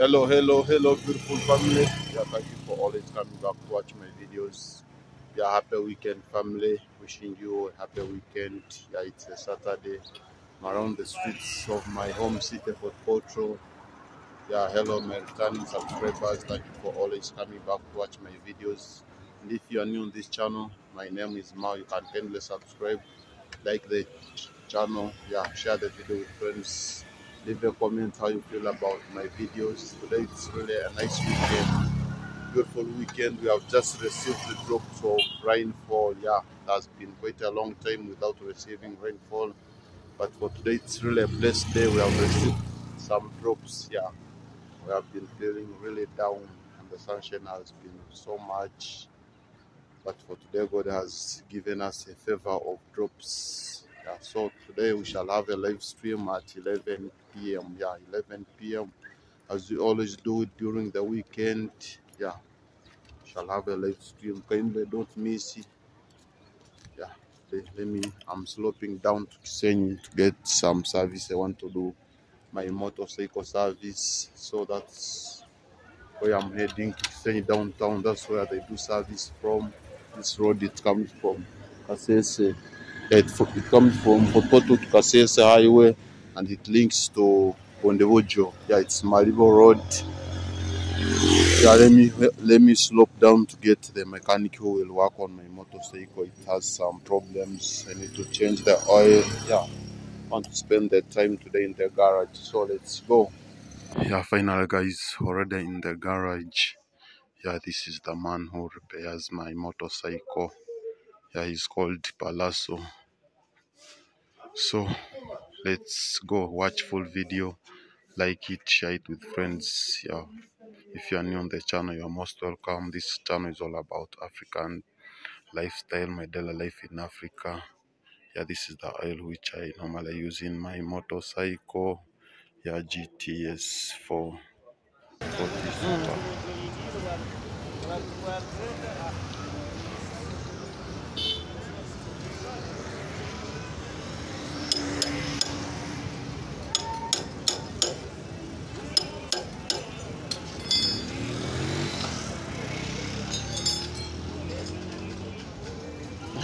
Hello, beautiful family. Yeah, thank you for always coming back to watch my videos. Yeah, happy weekend, family. Wishing you a happy weekend. Yeah, it's a Saturday. I'm around the streets of my home city, Fort Potro. Yeah, hello, my returning subscribers. Thank you for always coming back to watch my videos. And if you are new on this channel, my name is Mao. You can kindly subscribe, like the channel, yeah, share the video with friends, leave a comment how you feel about my videos. Today it's really a nice weekend, beautiful weekend. We have just received the drops of rainfall. Yeah, it has been quite a long time without receiving rainfall, but for today it's really a blessed day. We have received some drops. Yeah, we have been feeling really down and the sunshine has been so much, but for today God has given us a favor of drops. Yeah, so today we shall have a live stream at 11 p.m. Yeah, 11 p.m. as we always do it during the weekend. Yeah, we shall have a live stream. Kindly don't miss it. Yeah, let me, I'm sloping down to Kisenyi to get some service. I want to do my motorcycle service, so that's where I'm heading, to Kisenyi downtown. That's where they do service from. This road, it comes from Kasese. Yeah, it comes from Popoto to Kasese Highway, and it links to Pondevojo. Yeah, it's Maribo Road. Yeah, let me slope down to get the mechanic who will work on my motorcycle. It has some problems. I need to change the oil. Yeah, I want to spend the time today in the garage. So let's go. Yeah, finally, guys, already in the garage. Yeah, this is the man who repairs my motorcycle. Yeah, he's called Palazzo. So let's go watch full video, like it, share it with friends. Yeah, if you are new on the channel, you are most welcome. This channel is all about African lifestyle, my daily life in Africa. Yeah, this is the oil which I normally use in my motorcycle. Yeah, GTS 440 Super.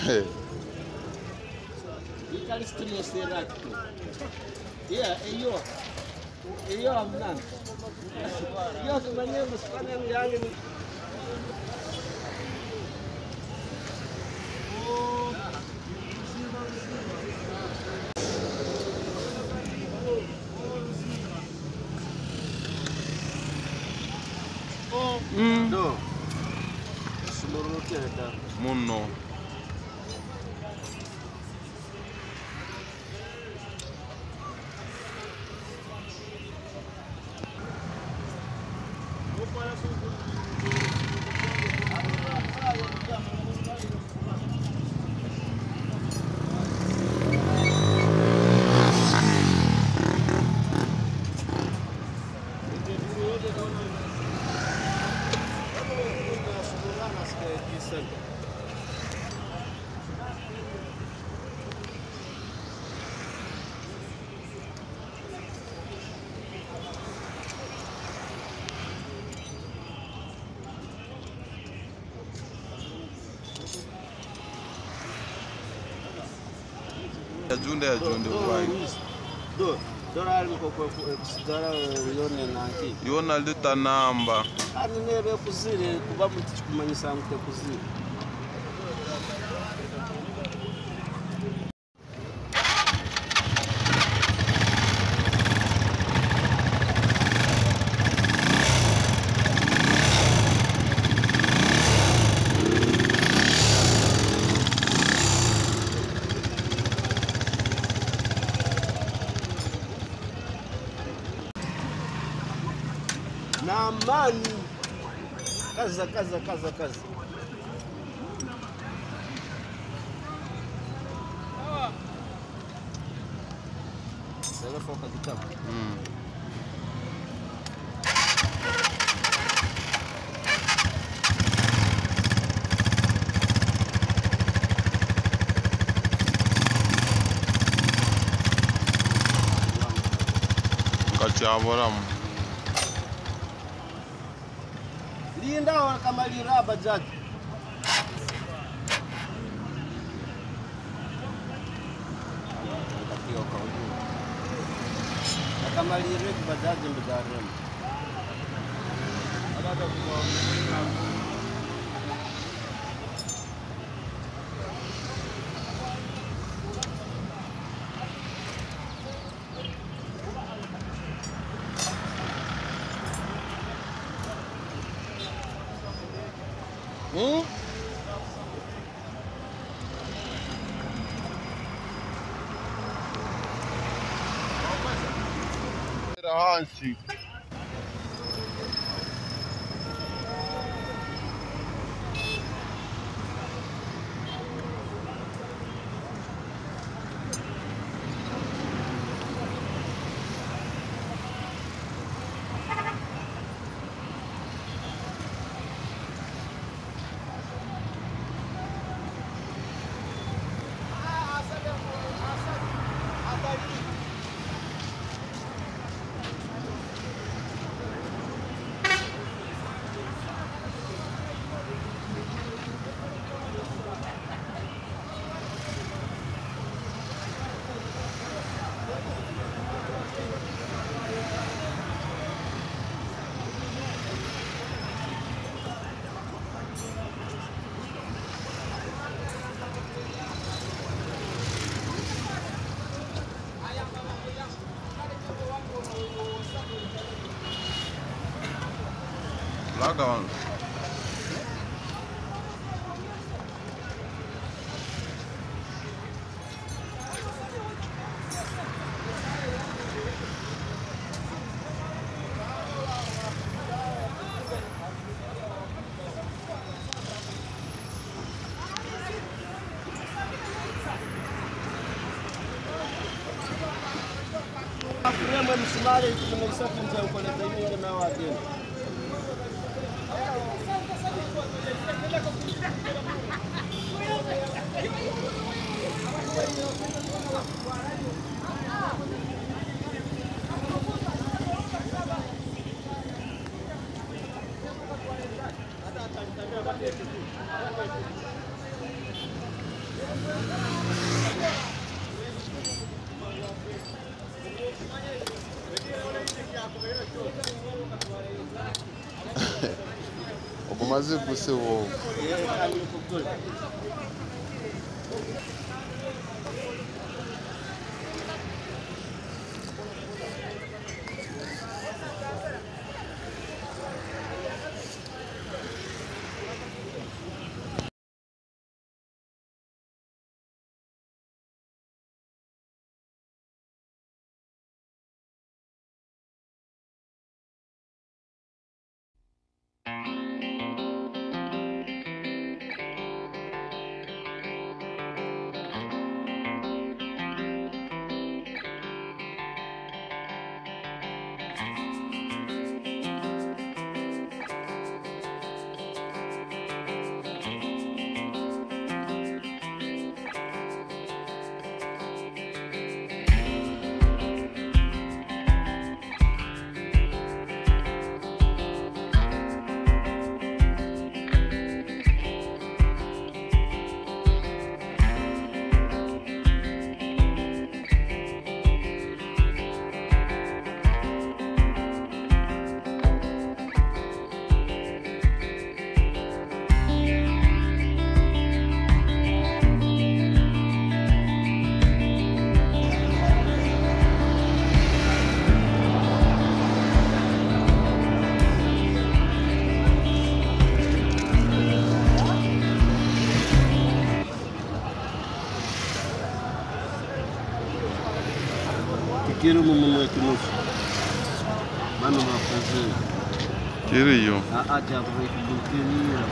Hey. No. Mono. Ajunde wai. Yona lita namba. Ani nebe kuzire kuba muti kumanyisa mute kuzire. Na amani. Kaza. Sasa foka kitabu. Kachaboram. Linda wakamalira bajaji. Wakamalira bajaji mbidarem. Ada Hansi. Laga on. Afrima msumari tumeisha kunja uko na zaidi na wageni. Obumaze guse wo. Kiri mumunwe kinusu. Mano mafaze. Kiri yo. Aja kubukinira.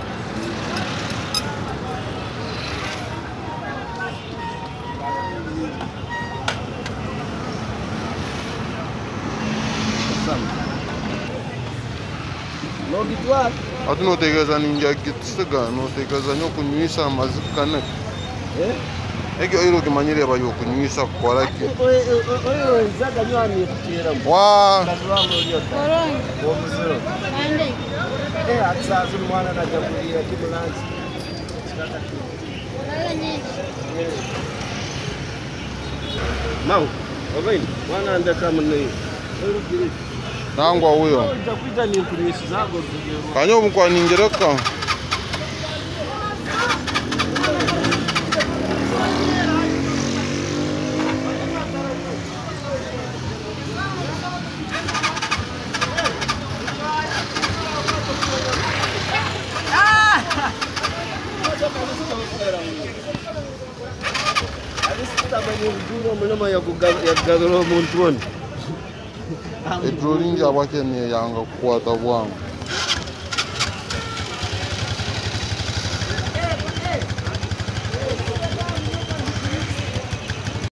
No gitwa. Atuno tegeza ninja gitsaga no tegeza nyokunywisa amazikana. Ege oiro kimanyire abayo kunywisa kwa ki. Oiro zaga nywani kutira. Wa. Koroni. Omuziro. Mande. Atisazi umwana anajabulia kimulanzi. Mau, wabeni, mwana andaka mnei. Nangwa huyo. Utakuita ni kulisi zako tujero. Kanyo mkwa ningereka. Edrolingi abakene yanga kukwata bwangu.